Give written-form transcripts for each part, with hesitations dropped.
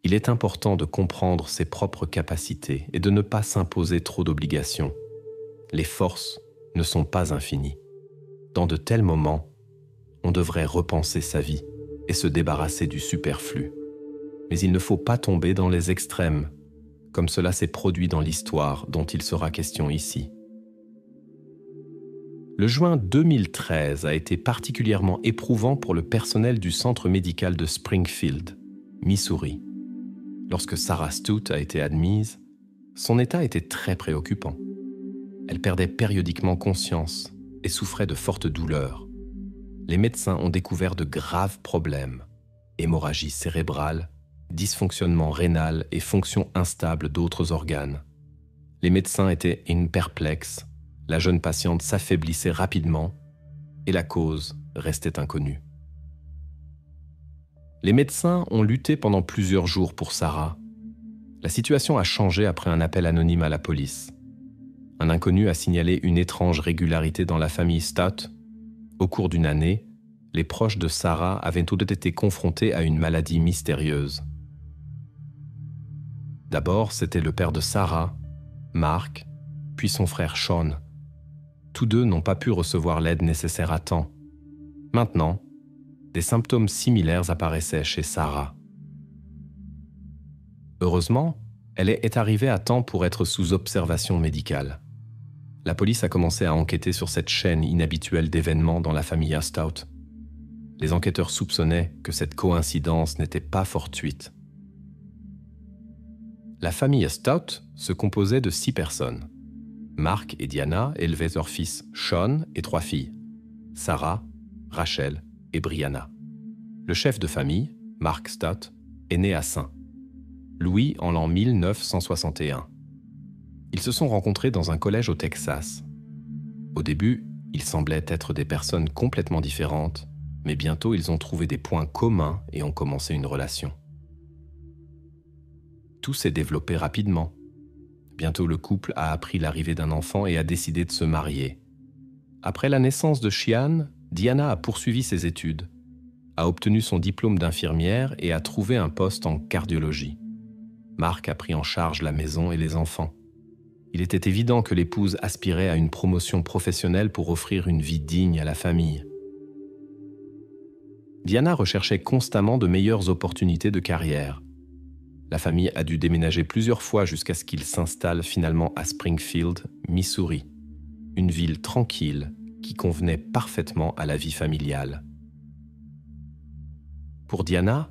Il est important de comprendre ses propres capacités et de ne pas s'imposer trop d'obligations. Les forces ne sont pas infinies. Dans de tels moments, on devrait repenser sa vie et se débarrasser du superflu. Mais il ne faut pas tomber dans les extrêmes, comme cela s'est produit dans l'histoire dont il sera question ici. Le juin 2013 a été particulièrement éprouvant pour le personnel du centre médical de Springfield, Missouri. Lorsque Sarah Stout a été admise, son état était très préoccupant. Elle perdait périodiquement conscience et souffrait de fortes douleurs. Les médecins ont découvert de graves problèmes, hémorragie cérébrale, dysfonctionnement rénal et fonction instable d'autres organes. Les médecins étaient perplexes, la jeune patiente s'affaiblissait rapidement et la cause restait inconnue. Les médecins ont lutté pendant plusieurs jours pour Sarah. La situation a changé après un appel anonyme à la police. Un inconnu a signalé une étrange régularité dans la famille Stout. Au cours d'une année, les proches de Sarah avaient tous été confrontés à une maladie mystérieuse. D'abord, c'était le père de Sarah, Mark, puis son frère Sean. Tous deux n'ont pas pu recevoir l'aide nécessaire à temps. Maintenant, des symptômes similaires apparaissaient chez Sarah. Heureusement, elle est arrivée à temps pour être sous observation médicale. La police a commencé à enquêter sur cette chaîne inhabituelle d'événements dans la famille Stout. Les enquêteurs soupçonnaient que cette coïncidence n'était pas fortuite. La famille Stout se composait de 6 personnes. Mark et Diana élevaient leur fils Sean et 3 filles, Sarah, Rachel et Brianna. Le chef de famille, Mark Stout, est né à St. Louis en l'an 1961. Ils se sont rencontrés dans un collège au Texas. Au début, ils semblaient être des personnes complètement différentes, mais bientôt ils ont trouvé des points communs et ont commencé une relation. Tout s'est développé rapidement. Bientôt le couple a appris l'arrivée d'un enfant et a décidé de se marier. Après la naissance de Shian, Diana a poursuivi ses études, a obtenu son diplôme d'infirmière et a trouvé un poste en cardiologie. Mark a pris en charge la maison et les enfants. Il était évident que l'épouse aspirait à une promotion professionnelle pour offrir une vie digne à la famille. Diana recherchait constamment de meilleures opportunités de carrière. La famille a dû déménager plusieurs fois jusqu'à ce qu'ils s'installent finalement à Springfield, Missouri, une ville tranquille qui convenait parfaitement à la vie familiale. Pour Diana,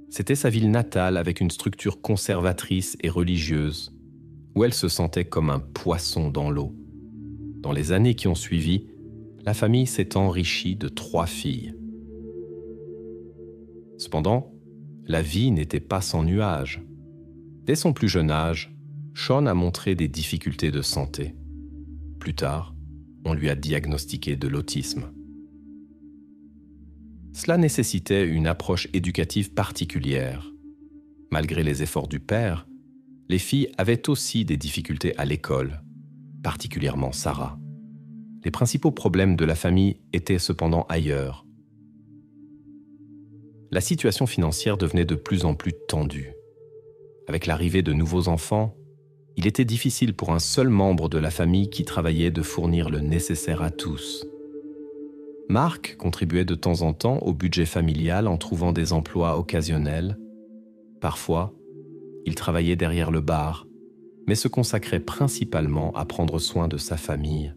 c'était sa ville natale avec une structure conservatrice et religieuse, où elle se sentait comme un poisson dans l'eau. Dans les années qui ont suivi, la famille s'est enrichie de 3 filles. Cependant, la vie n'était pas sans nuages. Dès son plus jeune âge, Sean a montré des difficultés de santé. Plus tard, on lui a diagnostiqué de l'autisme. Cela nécessitait une approche éducative particulière. Malgré les efforts du père, les filles avaient aussi des difficultés à l'école, particulièrement Sarah. Les principaux problèmes de la famille étaient cependant ailleurs. La situation financière devenait de plus en plus tendue. Avec l'arrivée de nouveaux enfants, il était difficile pour un seul membre de la famille qui travaillait de fournir le nécessaire à tous. Mark contribuait de temps en temps au budget familial en trouvant des emplois occasionnels. Parfois, il travaillait derrière le bar, mais se consacrait principalement à prendre soin de sa famille.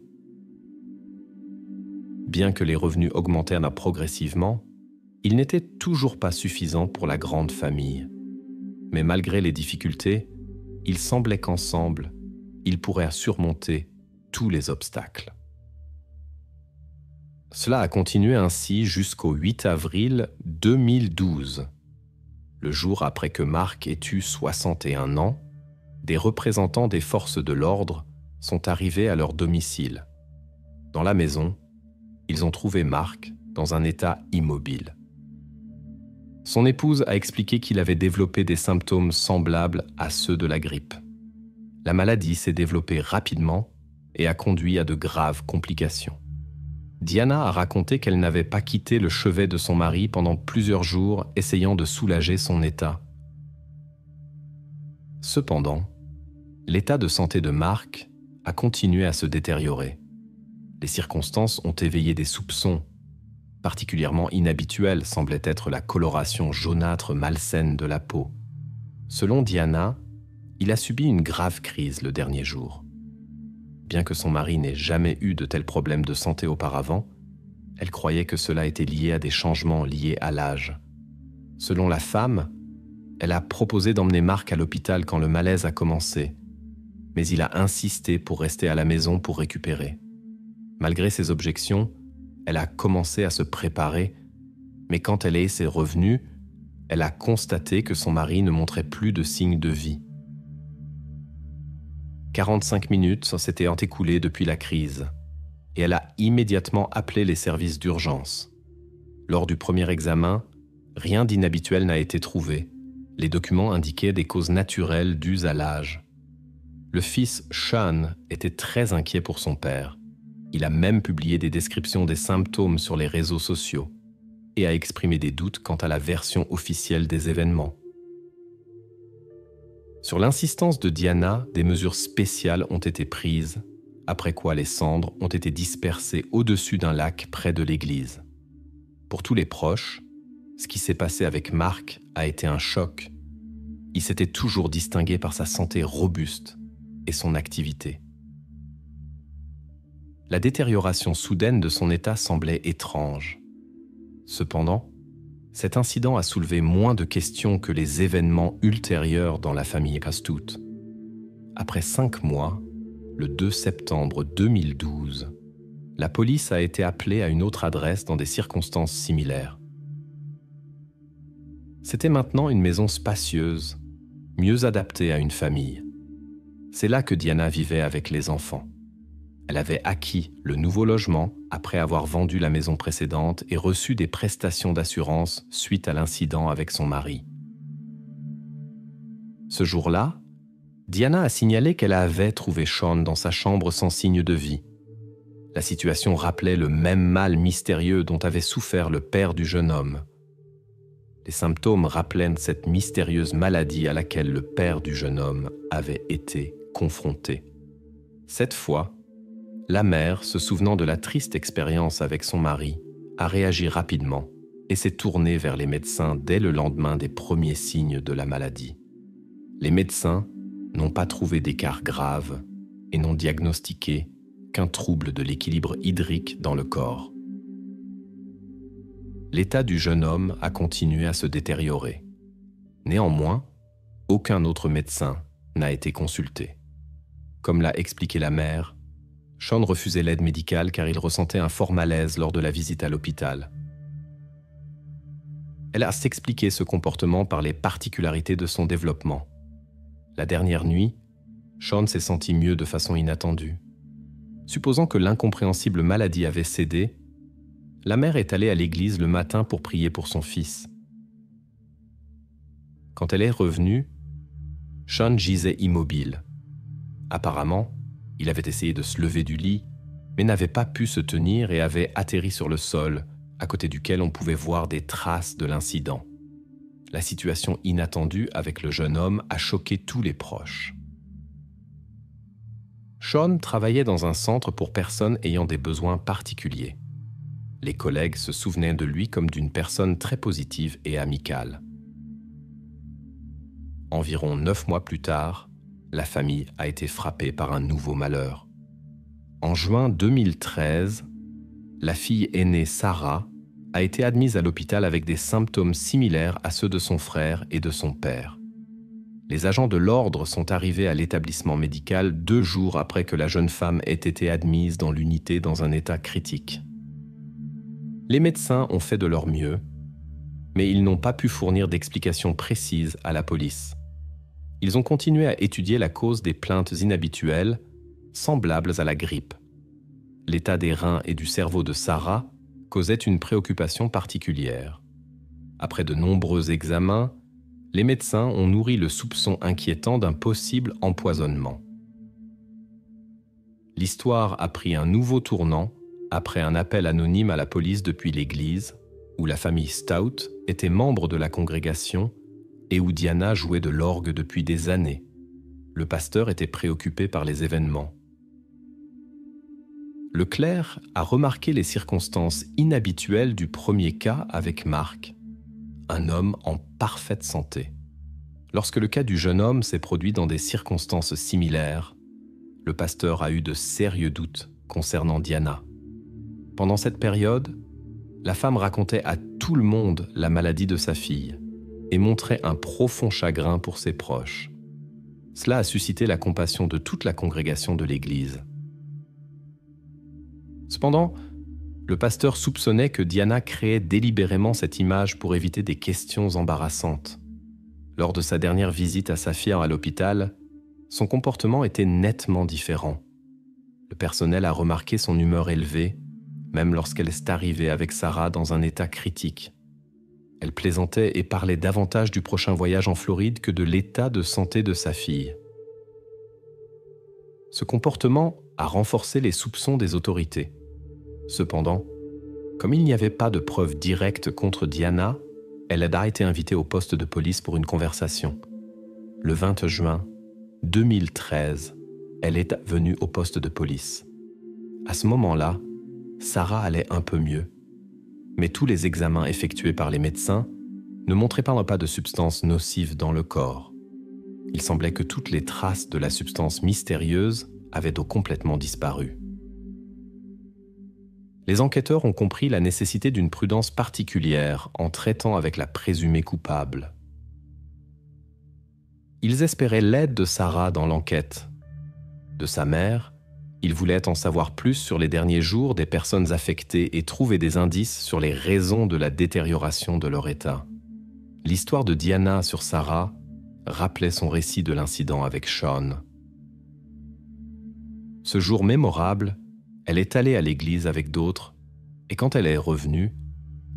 Bien que les revenus augmentèrent progressivement, il n'était toujours pas suffisant pour la grande famille. Mais malgré les difficultés, il semblait qu'ensemble, ils pourraient surmonter tous les obstacles. Cela a continué ainsi jusqu'au 8 avril 2012. Le jour après que Mark ait eu 61 ans, des représentants des forces de l'ordre sont arrivés à leur domicile. Dans la maison, ils ont trouvé Mark dans un état immobile. Son épouse a expliqué qu'il avait développé des symptômes semblables à ceux de la grippe. La maladie s'est développée rapidement et a conduit à de graves complications. Diana a raconté qu'elle n'avait pas quitté le chevet de son mari pendant plusieurs jours, essayant de soulager son état. Cependant, l'état de santé de Mark a continué à se détériorer. Les circonstances ont éveillé des soupçons. Particulièrement inhabituelle semblait être la coloration jaunâtre malsaine de la peau. Selon Diana, il a subi une grave crise le dernier jour. Bien que son mari n'ait jamais eu de tels problèmes de santé auparavant, elle croyait que cela était lié à des changements liés à l'âge. Selon la femme, elle a proposé d'emmener Mark à l'hôpital quand le malaise a commencé, mais il a insisté pour rester à la maison pour récupérer. Malgré ses objections, elle a commencé à se préparer, mais quand elle s'est revenue, elle a constaté que son mari ne montrait plus de signes de vie. 45 minutes s'étaient écoulées depuis la crise, et elle a immédiatement appelé les services d'urgence. Lors du premier examen, rien d'inhabituel n'a été trouvé. Les documents indiquaient des causes naturelles dues à l'âge. Le fils Sean était très inquiet pour son père. Il a même publié des descriptions des symptômes sur les réseaux sociaux et a exprimé des doutes quant à la version officielle des événements. Sur l'insistance de Diana, des mesures spéciales ont été prises, après quoi les cendres ont été dispersées au-dessus d'un lac près de l'église. Pour tous les proches, ce qui s'est passé avec Mark a été un choc. Il s'était toujours distingué par sa santé robuste et son activité. La détérioration soudaine de son état semblait étrange. Cependant, cet incident a soulevé moins de questions que les événements ultérieurs dans la famille Astout. Après 5 mois, le 2 septembre 2012, la police a été appelée à une autre adresse dans des circonstances similaires. C'était maintenant une maison spacieuse, mieux adaptée à une famille. C'est là que Diana vivait avec les enfants. Elle avait acquis le nouveau logement après avoir vendu la maison précédente et reçu des prestations d'assurance suite à l'incident avec son mari. Ce jour-là, Diana a signalé qu'elle avait trouvé Sean dans sa chambre sans signe de vie. La situation rappelait le même mal mystérieux dont avait souffert le père du jeune homme. Les symptômes rappelaient cette mystérieuse maladie à laquelle le père du jeune homme avait été confronté. Cette fois, la mère, se souvenant de la triste expérience avec son mari, a réagi rapidement et s'est tournée vers les médecins dès le lendemain des premiers signes de la maladie. Les médecins n'ont pas trouvé d'écart grave et n'ont diagnostiqué qu'un trouble de l'équilibre hydrique dans le corps. L'état du jeune homme a continué à se détériorer. Néanmoins, aucun autre médecin n'a été consulté. Comme l'a expliqué la mère, Sean refusait l'aide médicale car il ressentait un fort malaise lors de la visite à l'hôpital. Elle a expliqué ce comportement par les particularités de son développement. La dernière nuit, Sean s'est senti mieux de façon inattendue. Supposant que l'incompréhensible maladie avait cédé, la mère est allée à l'église le matin pour prier pour son fils. Quand elle est revenue, Sean gisait immobile. Apparemment, il avait essayé de se lever du lit, mais n'avait pas pu se tenir et avait atterri sur le sol, à côté duquel on pouvait voir des traces de l'incident. La situation inattendue avec le jeune homme a choqué tous les proches. Sean travaillait dans un centre pour personnes ayant des besoins particuliers. Les collègues se souvenaient de lui comme d'une personne très positive et amicale. Environ 9 mois plus tard, la famille a été frappée par un nouveau malheur. En juin 2013, la fille aînée Sarah a été admise à l'hôpital avec des symptômes similaires à ceux de son frère et de son père. Les agents de l'ordre sont arrivés à l'établissement médical 2 jours après que la jeune femme ait été admise dans l'unité dans un état critique. Les médecins ont fait de leur mieux, mais ils n'ont pas pu fournir d'explications précises à la police. Ils ont continué à étudier la cause des plaintes inhabituelles, semblables à la grippe. L'état des reins et du cerveau de Sarah causait une préoccupation particulière. Après de nombreux examens, les médecins ont nourri le soupçon inquiétant d'un possible empoisonnement. L'histoire a pris un nouveau tournant après un appel anonyme à la police depuis l'église, où la famille Stout était membre de la congrégation et où Diana jouait de l'orgue depuis des années. le pasteur était préoccupé par les événements. Le clerc a remarqué les circonstances inhabituelles du premier cas avec Marc, un homme en parfaite santé. Lorsque le cas du jeune homme s'est produit dans des circonstances similaires, le pasteur a eu de sérieux doutes concernant Diana. Pendant cette période, la femme racontait à tout le monde la maladie de sa fille et montrait un profond chagrin pour ses proches. Cela a suscité la compassion de toute la congrégation de l'Église. Cependant, le pasteur soupçonnait que Diana créait délibérément cette image pour éviter des questions embarrassantes. Lors de sa dernière visite à sa fille à l'hôpital, son comportement était nettement différent. Le personnel a remarqué son humeur élevée, même lorsqu'elle est arrivée avec Sarah dans un état critique. Elle plaisantait et parlait davantage du prochain voyage en Floride que de l'état de santé de sa fille. Ce comportement a renforcé les soupçons des autorités. Cependant, comme il n'y avait pas de preuves directes contre Diana, elle a été invitée au poste de police pour une conversation. Le 20 juin 2013, elle est venue au poste de police. À ce moment-là, Sarah allait un peu mieux. Mais tous les examens effectués par les médecins ne montraient pas de substances nocives dans le corps. Il semblait que toutes les traces de la substance mystérieuse avaient donc complètement disparu. Les enquêteurs ont compris la nécessité d'une prudence particulière en traitant avec la présumée coupable. Ils espéraient l'aide de Sarah dans l'enquête. De sa mère, ils voulaient en savoir plus sur les derniers jours des personnes affectées et trouver des indices sur les raisons de la détérioration de leur état. L'histoire de Diana sur Sarah rappelait son récit de l'incident avec Sean. Ce jour mémorable, elle est allée à l'église avec d'autres, et quand elle est revenue,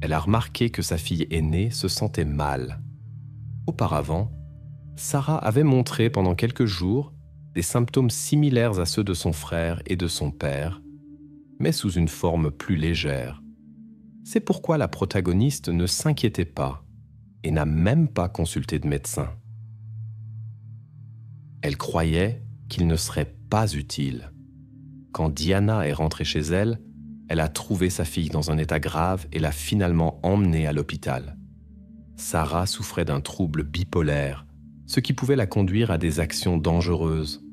elle a remarqué que sa fille aînée se sentait mal. Auparavant, Sarah avait montré pendant quelques jours des symptômes similaires à ceux de son frère et de son père, mais sous une forme plus légère. C'est pourquoi la protagoniste ne s'inquiétait pas et n'a même pas consulté de médecin. Elle croyait qu'il ne serait pas utile. Quand Diana est rentrée chez elle, elle a trouvé sa fille dans un état grave et l'a finalement emmenée à l'hôpital. Sarah souffrait d'un trouble bipolaire, ce qui pouvait la conduire à des actions dangereuses.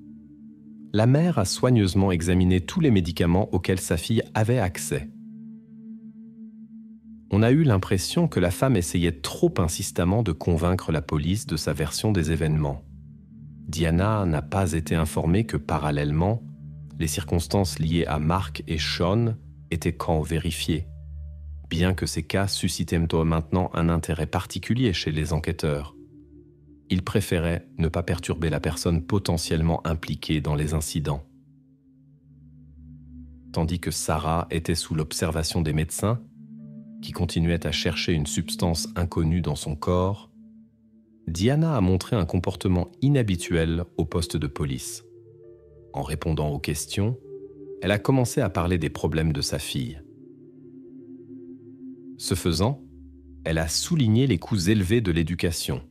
La mère a soigneusement examiné tous les médicaments auxquels sa fille avait accès. On a eu l'impression que la femme essayait trop insistamment de convaincre la police de sa version des événements. Diana n'a pas été informée que parallèlement, les circonstances liées à Mark et Sean étaient vérifiées, bien que ces cas suscitaient maintenant un intérêt particulier chez les enquêteurs. Ils préféraient ne pas perturber la personne potentiellement impliquée dans les incidents. Tandis que Sarah était sous l'observation des médecins, qui continuaient à chercher une substance inconnue dans son corps, Diana a montré un comportement inhabituel au poste de police. En répondant aux questions, elle a commencé à parler des problèmes de sa fille. Ce faisant, elle a souligné les coûts élevés de l'éducation,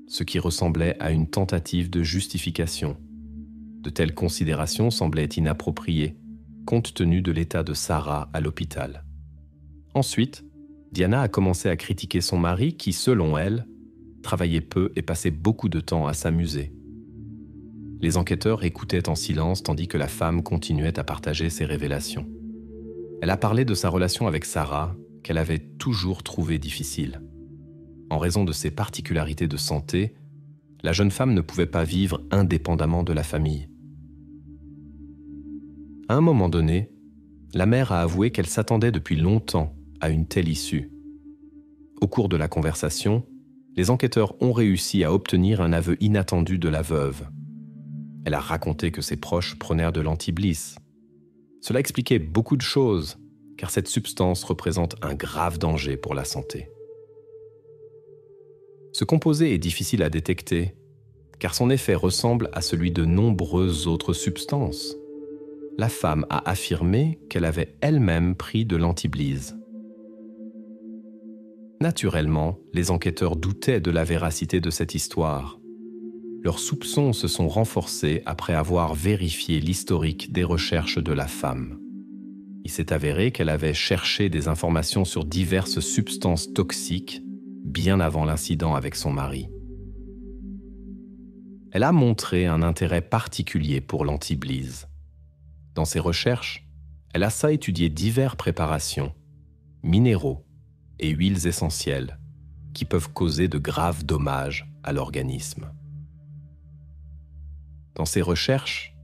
ce qui ressemblait à une tentative de justification. De telles considérations semblaient inappropriées, compte tenu de l'état de Sarah à l'hôpital. Ensuite, Diana a commencé à critiquer son mari qui, selon elle, travaillait peu et passait beaucoup de temps à s'amuser. Les enquêteurs écoutaient en silence tandis que la femme continuait à partager ses révélations. Elle a parlé de sa relation avec Sarah, qu'elle avait toujours trouvée difficile. En raison de ses particularités de santé, la jeune femme ne pouvait pas vivre indépendamment de la famille. À un moment donné, la mère a avoué qu'elle s'attendait depuis longtemps à une telle issue. Au cours de la conversation, les enquêteurs ont réussi à obtenir un aveu inattendu de la veuve. Elle a raconté que ses proches prenaient de l'antibliss. Cela expliquait beaucoup de choses, car cette substance représente un grave danger pour la santé. Ce composé est difficile à détecter, car son effet ressemble à celui de nombreuses autres substances. La femme a affirmé qu'elle avait elle-même pris de l'antibliss. Naturellement, les enquêteurs doutaient de la véracité de cette histoire. leurs soupçons se sont renforcés après avoir vérifié l'historique des recherches de la femme. Il s'est avéré qu'elle avait cherché des informations sur diverses substances toxiques bien avant l'incident avec son mari. Elle a montré un intérêt particulier pour l'antiblise. Dans ses recherches, elle a étudié diverses préparations, minéraux et huiles essentielles qui peuvent causer de graves dommages à l'organisme. Dans ses recherches,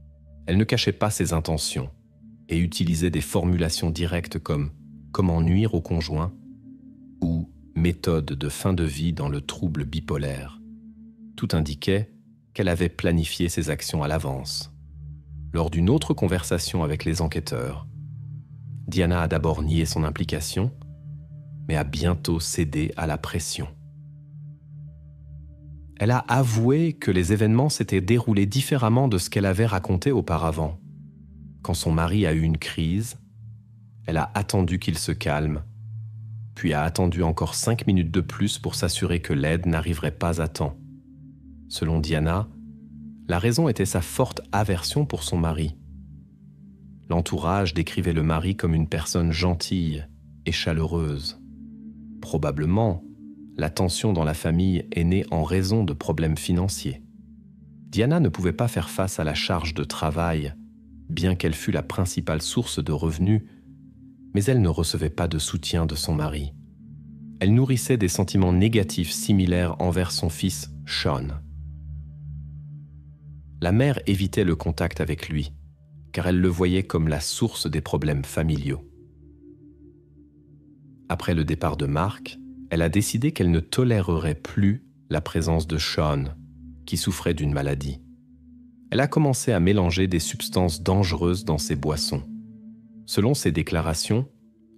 elle ne cachait pas ses intentions et utilisait des formulations directes comme « comment nuire au conjoint » ou « méthode de fin de vie dans le trouble bipolaire ». Tout indiquait qu'elle avait planifié ses actions à l'avance. Lors d'une autre conversation avec les enquêteurs, Diana a d'abord nié son implication, mais a bientôt cédé à la pression. Elle a avoué que les événements s'étaient déroulés différemment de ce qu'elle avait raconté auparavant. Quand son mari a eu une crise, elle a attendu qu'il se calme, puis a attendu encore 5 minutes de plus pour s'assurer que l'aide n'arriverait pas à temps. Selon Diana, la raison était sa forte aversion pour son mari. L'entourage décrivait le mari comme une personne gentille et chaleureuse. Probablement, la tension dans la famille est née en raison de problèmes financiers. Diana ne pouvait pas faire face à la charge de travail, bien qu'elle fût la principale source de revenus, mais elle ne recevait pas de soutien de son mari. Elle nourrissait des sentiments négatifs similaires envers son fils Sean. La mère évitait le contact avec lui, car elle le voyait comme la source des problèmes familiaux. Après le départ de Mark, elle a décidé qu'elle ne tolérerait plus la présence de Sean, qui souffrait d'une maladie. Elle a commencé à mélanger des substances dangereuses dans ses boissons. Selon ses déclarations,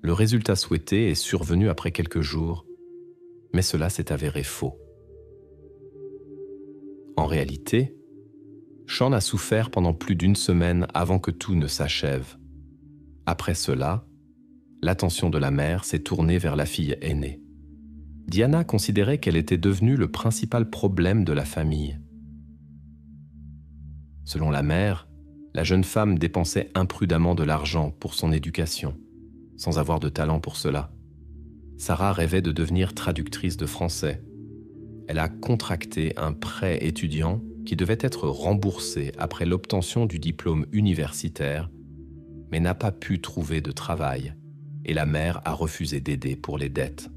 le résultat souhaité est survenu après quelques jours, mais cela s'est avéré faux. En réalité, Sean a souffert pendant plus d'1 semaine avant que tout ne s'achève. Après cela, l'attention de la mère s'est tournée vers la fille aînée. Diana considérait qu'elle était devenue le principal problème de la famille. Selon la mère, la jeune femme dépensait imprudemment de l'argent pour son éducation, sans avoir de talent pour cela. Sarah rêvait de devenir traductrice de français. Elle a contracté un prêt étudiant qui devait être remboursé après l'obtention du diplôme universitaire, mais n'a pas pu trouver de travail, et la mère a refusé d'aider pour les dettes.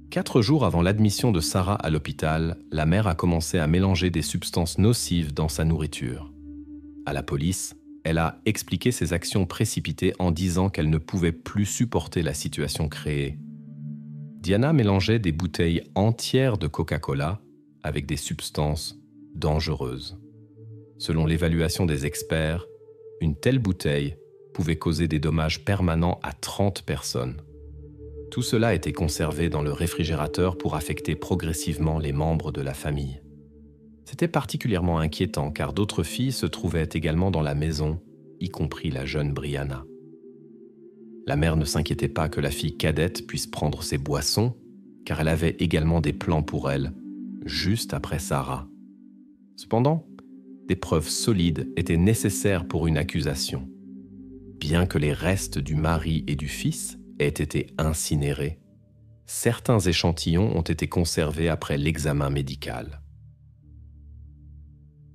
4 jours avant l'admission de Sarah à l'hôpital, la mère a commencé à mélanger des substances nocives dans sa nourriture. À la police, elle a expliqué ses actions précipitées en disant qu'elle ne pouvait plus supporter la situation créée. Diana mélangeait des bouteilles entières de Coca-Cola avec des substances dangereuses. Selon l'évaluation des experts, une telle bouteille pouvait causer des dommages permanents à 30 personnes. Tout cela était conservé dans le réfrigérateur pour affecter progressivement les membres de la famille. C'était particulièrement inquiétant car d'autres filles se trouvaient également dans la maison, y compris la jeune Brianna. La mère ne s'inquiétait pas que la fille cadette puisse prendre ses boissons, car elle avait également des plans pour elle, juste après Sarah. Cependant, des preuves solides étaient nécessaires pour une accusation. Bien que les restes du mari et du fils aient été incinérés, certains échantillons ont été conservés après l'examen médical.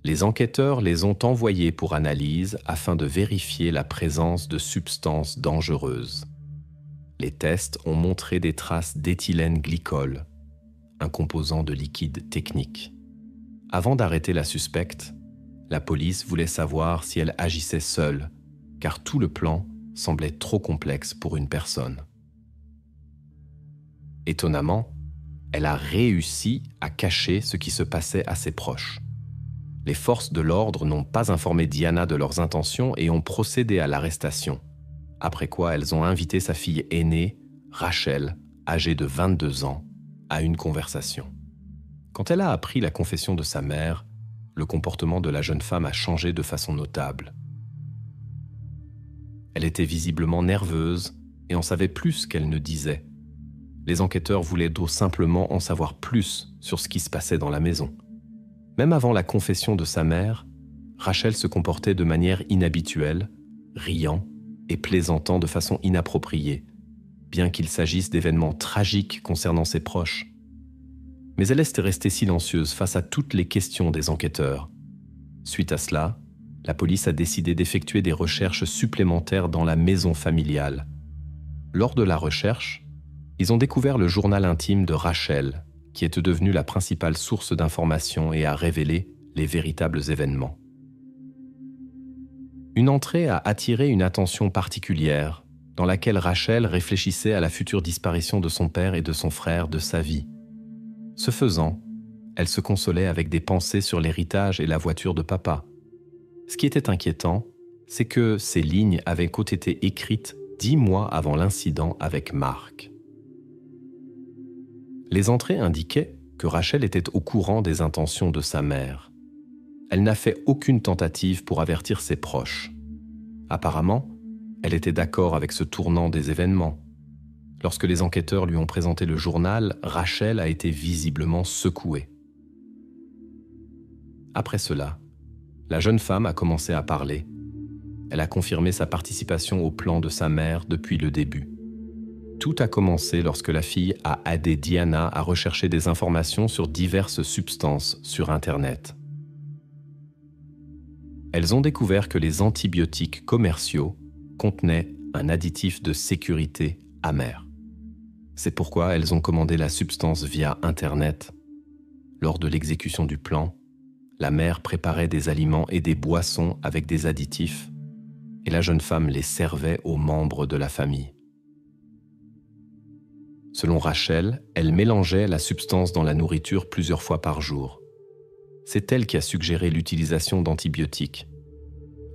Les enquêteurs les ont envoyés pour analyse afin de vérifier la présence de substances dangereuses. Les tests ont montré des traces d'éthylène glycol, un composant de liquide technique. Avant d'arrêter la suspecte, la police voulait savoir si elle agissait seule, car tout le plan semblait trop complexe pour une personne. Étonnamment, elle a réussi à cacher ce qui se passait à ses proches. Les forces de l'ordre n'ont pas informé Diana de leurs intentions et ont procédé à l'arrestation, après quoi elles ont invité sa fille aînée, Rachel, âgée de 22 ans, à une conversation. Quand elle a appris la confession de sa mère, le comportement de la jeune femme a changé de façon notable. Elle était visiblement nerveuse et en savait plus qu'elle ne disait. Les enquêteurs voulaient donc simplement en savoir plus sur ce qui se passait dans la maison. Même avant la confession de sa mère, Rachel se comportait de manière inhabituelle, riant et plaisantant de façon inappropriée, bien qu'il s'agisse d'événements tragiques concernant ses proches. Mais elle est restée silencieuse face à toutes les questions des enquêteurs. Suite à cela, la police a décidé d'effectuer des recherches supplémentaires dans la maison familiale. Lors de la recherche, ils ont découvert le journal intime de Rachel, qui est devenue la principale source d'information et a révélé les véritables événements. Une entrée a attiré une attention particulière, dans laquelle Rachel réfléchissait à la future disparition de son père et de son frère de sa vie. Ce faisant, elle se consolait avec des pensées sur l'héritage et la voiture de papa. Ce qui était inquiétant, c'est que ces lignes avaient été écrites 10 mois avant l'incident avec Mark. Les entrées indiquaient que Rachel était au courant des intentions de sa mère. Elle n'a fait aucune tentative pour avertir ses proches. Apparemment, elle était d'accord avec ce tournant des événements. Lorsque les enquêteurs lui ont présenté le journal, Rachel a été visiblement secouée. Après cela, la jeune femme a commencé à parler. Elle a confirmé sa participation au plan de sa mère depuis le début. Tout a commencé lorsque la fille a aidé Diana à rechercher des informations sur diverses substances sur Internet. Elles ont découvert que les antibiotiques commerciaux contenaient un additif de sécurité amer. C'est pourquoi elles ont commandé la substance via Internet. Lors de l'exécution du plan, la mère préparait des aliments et des boissons avec des additifs, et la jeune femme les servait aux membres de la famille. Selon Rachel, elle mélangeait la substance dans la nourriture plusieurs fois par jour. C'est elle qui a suggéré l'utilisation d'antibiotiques.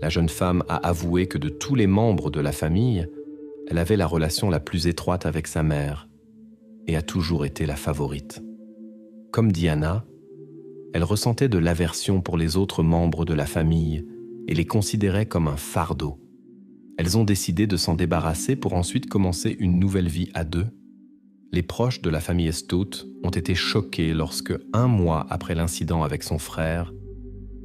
La jeune femme a avoué que de tous les membres de la famille, elle avait la relation la plus étroite avec sa mère et a toujours été la favorite. Comme Diana, elle ressentait de l'aversion pour les autres membres de la famille et les considérait comme un fardeau. Elles ont décidé de s'en débarrasser pour ensuite commencer une nouvelle vie à deux. Les proches de la famille Stout ont été choqués lorsque, 1 mois après l'incident avec son frère,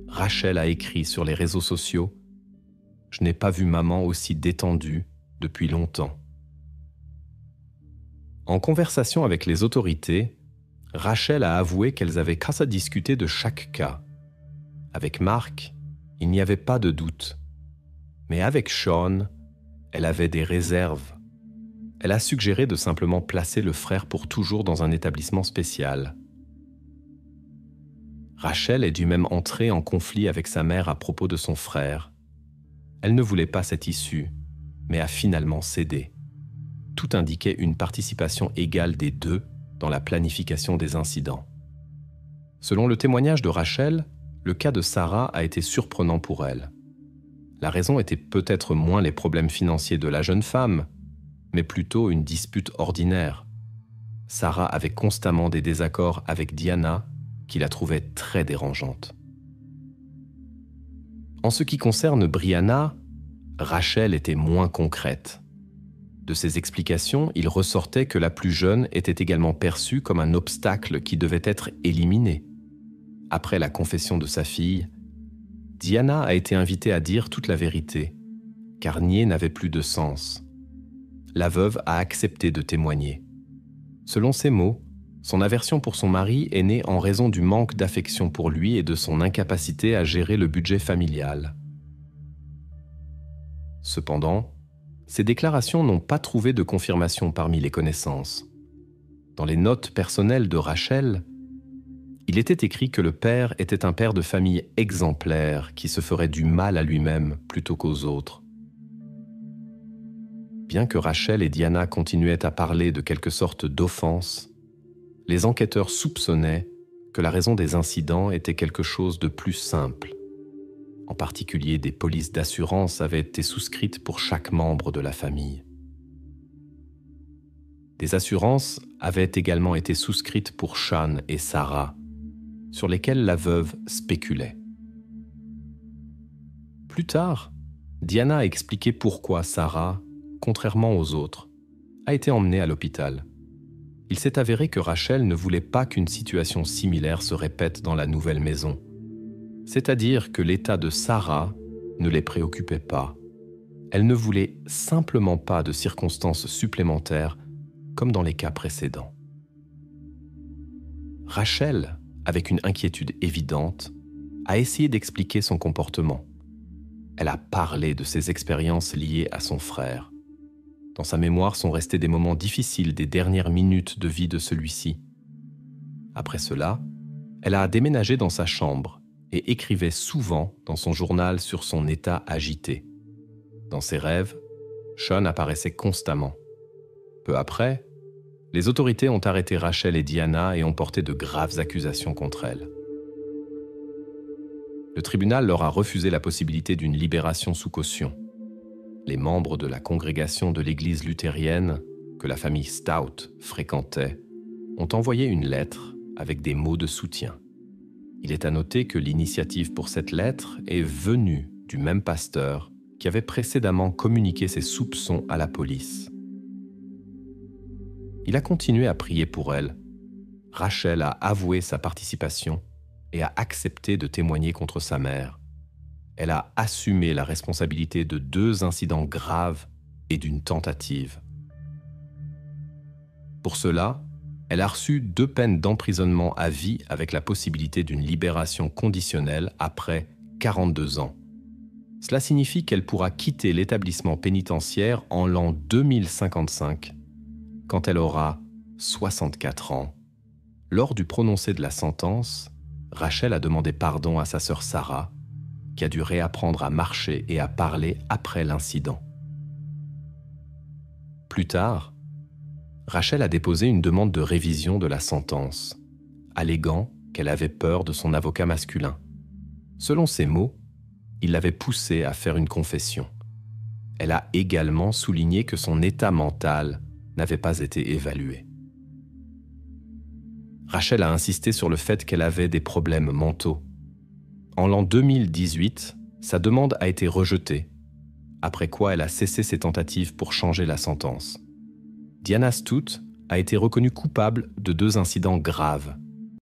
Rachel a écrit sur les réseaux sociaux « Je n'ai pas vu maman aussi détendue depuis longtemps ». En conversation avec les autorités, Rachel a avoué qu'elles avaient qu'à discuter de chaque cas. Avec Mark, il n'y avait pas de doute. Mais avec Sean, elle avait des réserves. Elle a suggéré de simplement placer le frère pour toujours dans un établissement spécial. Rachel est dû même entrer en conflit avec sa mère à propos de son frère. Elle ne voulait pas cette issue, mais a finalement cédé. Tout indiquait une participation égale des deux dans la planification des incidents. Selon le témoignage de Rachel, le cas de Sarah a été surprenant pour elle. La raison était peut-être moins les problèmes financiers de la jeune femme, mais plutôt une dispute ordinaire. Sarah avait constamment des désaccords avec Diana, qui la trouvait très dérangeante. En ce qui concerne Brianna, Rachel était moins concrète. De ses explications, il ressortait que la plus jeune était également perçue comme un obstacle qui devait être éliminé. Après la confession de sa fille, Diana a été invitée à dire toute la vérité, car nier n'avait plus de sens. La veuve a accepté de témoigner. Selon ses mots, son aversion pour son mari est née en raison du manque d'affection pour lui et de son incapacité à gérer le budget familial. Cependant, ces déclarations n'ont pas trouvé de confirmation parmi les connaissances. Dans les notes personnelles de Rachel, il était écrit que le père était un père de famille exemplaire qui se ferait du mal à lui-même plutôt qu'aux autres. Bien que Rachel et Diana continuaient à parler de quelque sorte d'offense, les enquêteurs soupçonnaient que la raison des incidents était quelque chose de plus simple. En particulier, des polices d'assurance avaient été souscrites pour chaque membre de la famille. Des assurances avaient également été souscrites pour Sean et Sarah, sur lesquelles la veuve spéculait. Plus tard, Diana a expliqué pourquoi Sarah, contrairement aux autres, a été emmenée à l'hôpital. il s'est avéré que Rachel ne voulait pas qu'une situation similaire se répète dans la nouvelle maison. C'est-à-dire que l'état de Sarah ne les préoccupait pas. Elle ne voulait simplement pas de circonstances supplémentaires comme dans les cas précédents. Rachel, avec une inquiétude évidente, a essayé d'expliquer son comportement. Elle a parlé de ses expériences liées à son frère. Dans sa mémoire sont restés des moments difficiles des dernières minutes de vie de celui-ci. Après cela, elle a déménagé dans sa chambre et écrivait souvent dans son journal sur son état agité. Dans ses rêves, Sean apparaissait constamment. Peu après, les autorités ont arrêté Rachel et Diana et ont porté de graves accusations contre elles. Le tribunal leur a refusé la possibilité d'une libération sous caution. Les membres de la congrégation de l'église luthérienne, que la famille Stout fréquentait, ont envoyé une lettre avec des mots de soutien. Il est à noter que l'initiative pour cette lettre est venue du même pasteur qui avait précédemment communiqué ses soupçons à la police. Il a continué à prier pour elle. Rachel a avoué sa participation et a accepté de témoigner contre sa mère. Elle a assumé la responsabilité de 2 incidents graves et d'une tentative. Pour cela, elle a reçu 2 peines d'emprisonnement à vie avec la possibilité d'une libération conditionnelle après 42 ans. Cela signifie qu'elle pourra quitter l'établissement pénitentiaire en l'an 2055, quand elle aura 64 ans. Lors du prononcé de la sentence, Rachel a demandé pardon à sa sœur Sarah, qui a dû réapprendre à marcher et à parler après l'incident. Plus tard, Rachel a déposé une demande de révision de la sentence, alléguant qu'elle avait peur de son avocat masculin. Selon ses mots, il l'avait poussée à faire une confession. Elle a également souligné que son état mental n'avait pas été évalué. Rachel a insisté sur le fait qu'elle avait des problèmes mentaux. En l'an 2018, sa demande a été rejetée, après quoi elle a cessé ses tentatives pour changer la sentence. Diana Stout a été reconnue coupable de 2 incidents graves,